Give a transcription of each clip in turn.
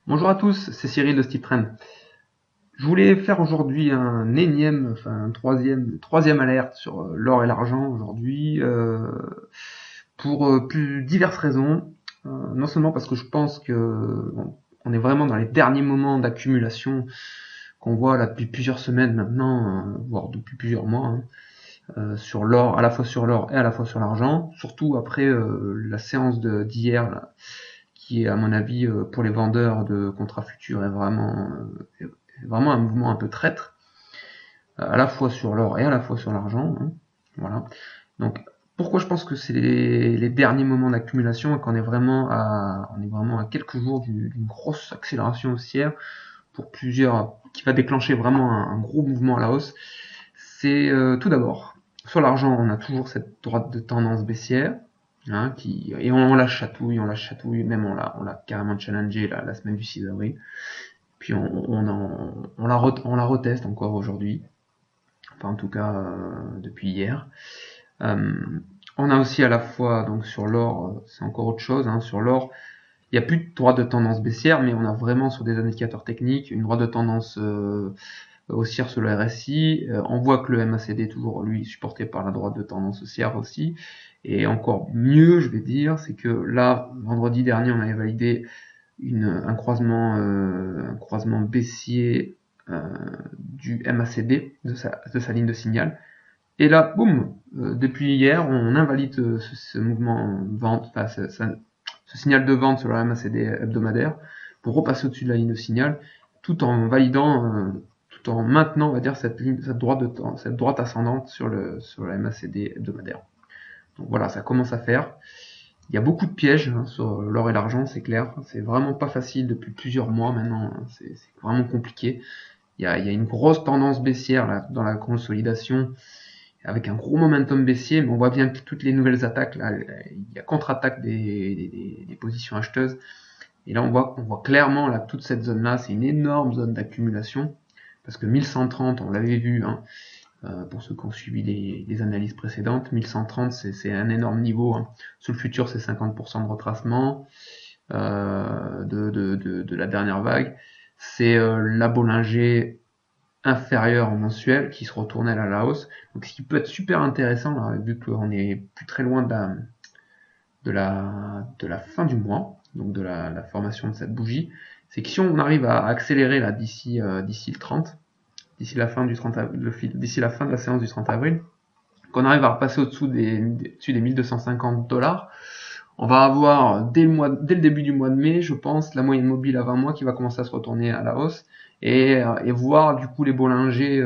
Bonjour à tous, c'est Cyril de Steve Trend. Je voulais faire aujourd'hui un énième, enfin un troisième alerte sur l'or et l'argent aujourd'hui, pour plus diverses raisons. Non seulement parce que je pense que on est vraiment dans les derniers moments d'accumulation qu'on voit là depuis plusieurs semaines maintenant, voire depuis plusieurs mois, hein, sur l'or, à la fois sur l'or et à la fois sur l'argent, surtout après la séance d'hier, là, qui est à mon avis pour les vendeurs de contrats futurs est vraiment un mouvement un peu traître, à la fois sur l'or et à la fois sur l'argent, hein. Voilà. Donc pourquoi je pense que c'est les derniers moments d'accumulation et on est vraiment à quelques jours d'une grosse accélération haussière pour plusieurs, qui va déclencher vraiment un gros mouvement à la hausse. C'est tout d'abord sur l'argent, on a toujours cette droite de tendance baissière, hein, et on la chatouille, même on l'a carrément challengé la semaine du 6 avril. Puis on la reteste encore aujourd'hui, enfin en tout cas depuis hier. Euh, on a aussi à la fois donc sur l'or, c'est encore autre chose, hein, sur l'or, il n'y a plus de droite de tendance baissière, mais on a vraiment sur des indicateurs techniques une droite de tendance haussière sur le RSI. On voit que le MACD est toujours lui supporté par la droite de tendance haussière aussi. Et encore mieux, je vais dire, c'est que là, vendredi dernier, on avait validé un croisement baissier du MACD, de sa ligne de signal. Et là, boum, depuis hier, on invalide ce mouvement vente, enfin ce signal de vente sur le MACD hebdomadaire pour repasser au-dessus de la ligne de signal, tout en validant, tout en maintenant, on va dire, cette droite ascendante sur le MACD hebdomadaire. Donc voilà, ça commence à faire. Il y a beaucoup de pièges hein, sur l'or et l'argent, c'est clair. C'est vraiment pas facile depuis plusieurs mois maintenant. Hein. C'est vraiment compliqué. Il y a une grosse tendance baissière là, dans la consolidation, avec un gros momentum baissier, mais on voit bien que toutes les nouvelles attaques, là, il y a contre-attaque des positions acheteuses. Et là, on voit clairement là, toute cette zone-là, c'est une énorme zone d'accumulation, parce que 1130, on l'avait vu, hein, pour ceux qui ont suivi les analyses précédentes, 1130 c'est un énorme niveau, hein. Sur le futur c'est 50% de retracement de la dernière vague. C'est la Bollinger inférieure en mensuel qui se retournait à la hausse. Donc ce qui peut être super intéressant, là, vu qu'on est plus très loin de la fin du mois, donc de la formation de cette bougie, c'est que si on arrive à accélérer là d'ici le 30, d'ici la fin d'ici la fin de la séance du 30 avril, qu'on arrive à repasser au-dessus des 1250 $, on va avoir dès le début du mois de mai, je pense, la moyenne mobile à 20 mois qui va commencer à se retourner à la hausse et voir du coup les Bollinger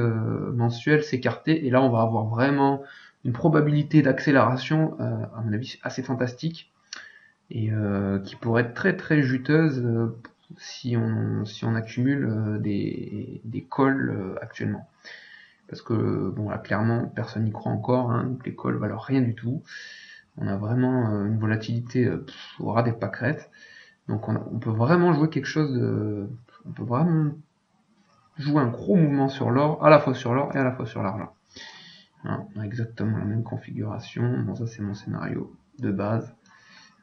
mensuels s'écarter. Et là, on va avoir vraiment une probabilité d'accélération, à mon avis, assez fantastique et qui pourrait être très très juteuse si on accumule des calls actuellement. Parce que bon là clairement personne n'y croit encore, hein, donc les calls valent rien du tout. On a vraiment une volatilité au ras des pâquerettes. Donc on peut vraiment jouer quelque chose de. On peut vraiment jouer un gros mouvement sur l'or, à la fois sur l'or et à la fois sur l'argent. Hein, on a exactement la même configuration. Bon, ça c'est mon scénario de base.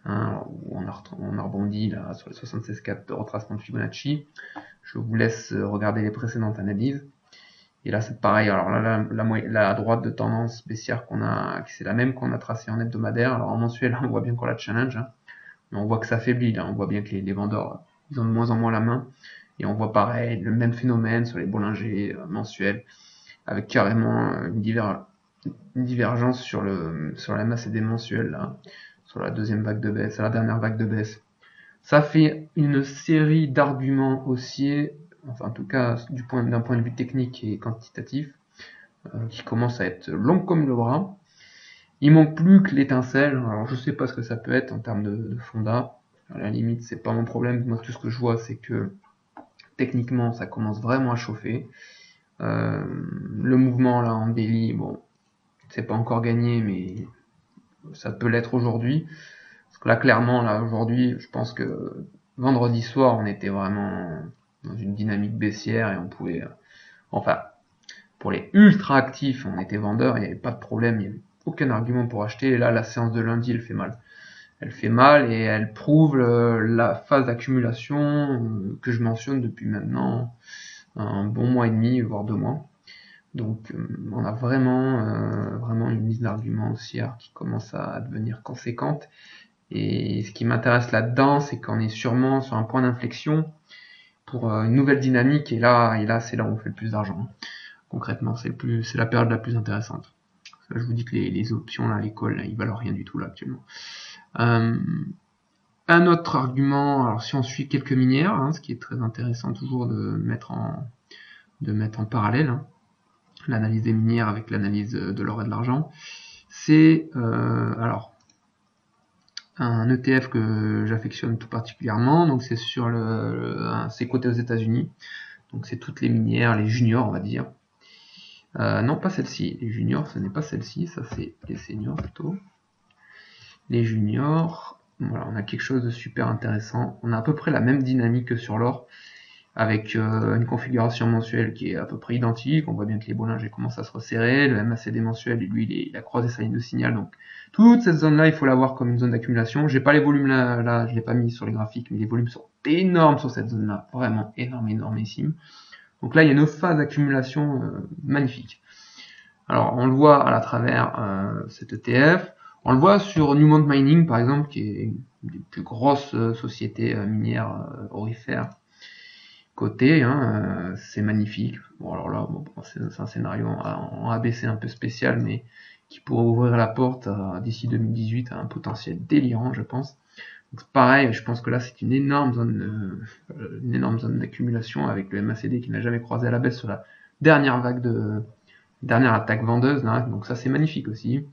Hein, où on a rebondi là sur les 76,4 de retracement de Fibonacci. Je vous laisse regarder les précédentes analyses. Et là c'est pareil. Alors là la droite de tendance baissière qu'on a, c'est la même qu'on a tracée en hebdomadaire. Alors en mensuel on voit bien qu'on la challenge. Hein. Mais on voit que ça faiblit, là. On voit bien que les vendeurs, ils ont de moins en moins la main. Et on voit pareil, le même phénomène sur les Bollinger mensuels, avec carrément une divergence sur la masse et des mensuels, là, sur la deuxième vague de baisse, la dernière vague de baisse. Ça fait une série d'arguments haussiers, enfin en tout cas d'un point de vue technique et quantitatif, qui commence à être long comme le bras. Il manque plus que l'étincelle. Alors je sais pas ce que ça peut être en termes de fonda. À la limite, c'est pas mon problème. Moi, tout ce que je vois, c'est que techniquement, ça commence vraiment à chauffer. Le mouvement là en daily, bon, c'est pas encore gagné, mais ça peut l'être aujourd'hui. Parce que là, clairement, là aujourd'hui, je pense que vendredi soir, on était vraiment dans une dynamique baissière et on pouvait, enfin, pour les ultra actifs, on était vendeur, il n'y avait pas de problème, il n'y avait aucun argument pour acheter. Et là, la séance de lundi, elle fait mal. elle fait mal et elle prouve la phase d'accumulation que je mentionne depuis maintenant un bon mois et demi, voire 2 mois. Donc on a vraiment une liste d'arguments haussière qui commence à devenir conséquente. Et ce qui m'intéresse là-dedans, c'est qu'on est sûrement sur un point d'inflexion pour une nouvelle dynamique. Et là, c'est là où on fait le plus d'argent. Concrètement, c'est la période la plus intéressante. Là, je vous dis que les options là, l'école, ils valent rien du tout là actuellement. Un autre argument, alors si on suit quelques minières, ce qui est très intéressant toujours de mettre en parallèle, l'analyse des minières avec l'analyse de l'or et de l'argent, c'est alors un ETF que j'affectionne tout particulièrement, donc c'est sur c'est coté aux États-Unis, donc c'est toutes les minières, les juniors on va dire. Non, pas celle-ci, les juniors, ce n'est pas celle-ci, ça c'est les seniors plutôt. Les juniors, voilà, on a quelque chose de super intéressant. On a à peu près la même dynamique que sur l'or, avec une configuration mensuelle qui est à peu près identique. On voit bien que les Bollinger commencent à se resserrer, le MACD mensuel, et lui, il a croisé sa ligne de signal. Donc, toute cette zone-là, il faut la voir comme une zone d'accumulation. J'ai pas les volumes là, je l'ai pas mis sur les graphiques, mais les volumes sont énormes sur cette zone-là, vraiment énormissime. Donc là, il y a une phase d'accumulation magnifique. Alors, on le voit à travers cet ETF. On le voit sur Newmont Mining, par exemple, qui est une des plus grosses sociétés minières aurifères cotées. C'est magnifique. Bon, alors là, c'est un scénario en ABC un peu spécial, mais qui pourrait ouvrir la porte d'ici 2018 à un potentiel délirant, je pense. Donc, pareil, je pense que là, c'est une énorme zone d'accumulation avec le MACD qui n'a jamais croisé à la baisse sur la dernière attaque vendeuse, là. Donc ça, c'est magnifique aussi.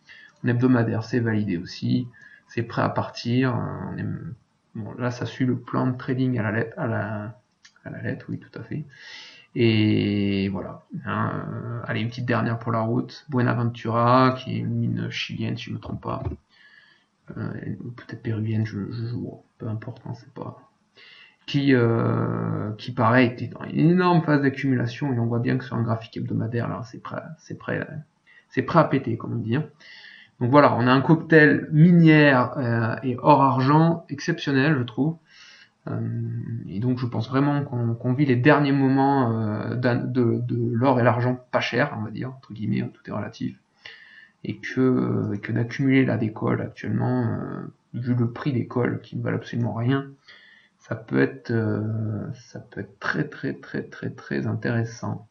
En hebdomadaire, c'est validé aussi. C'est prêt à partir. Bon, là, ça suit le plan de trading à la lettre, oui, tout à fait. Et voilà. Allez, une petite dernière pour la route. Buenaventura, qui est une mine chilienne, si je ne me trompe pas. Peut-être péruvienne, je joue. Peu importe, c'est pas. Qui pareil, était dans une énorme phase d'accumulation, et on voit bien que sur un graphique hebdomadaire, là, c'est prêt à péter, comme on dit. Donc voilà, on a un cocktail minière et or-argent exceptionnel, je trouve. Et donc je pense vraiment qu'on vit les derniers moments de l'or et l'argent pas cher, on va dire, entre guillemets, tout est relatif. Et que d'accumuler là des calls actuellement, vu le prix des calls qui ne valent absolument rien, ça peut être très intéressant.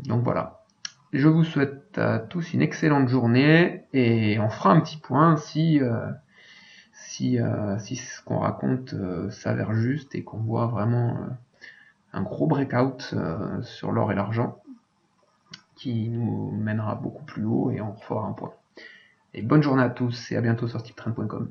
Donc voilà. Je vous souhaite à tous une excellente journée et on fera un petit point si ce qu'on raconte s'avère juste et qu'on voit vraiment un gros breakout sur l'or et l'argent qui nous mènera beaucoup plus haut et on refera un point. Et bonne journée à tous et à bientôt sur tiptrend.com.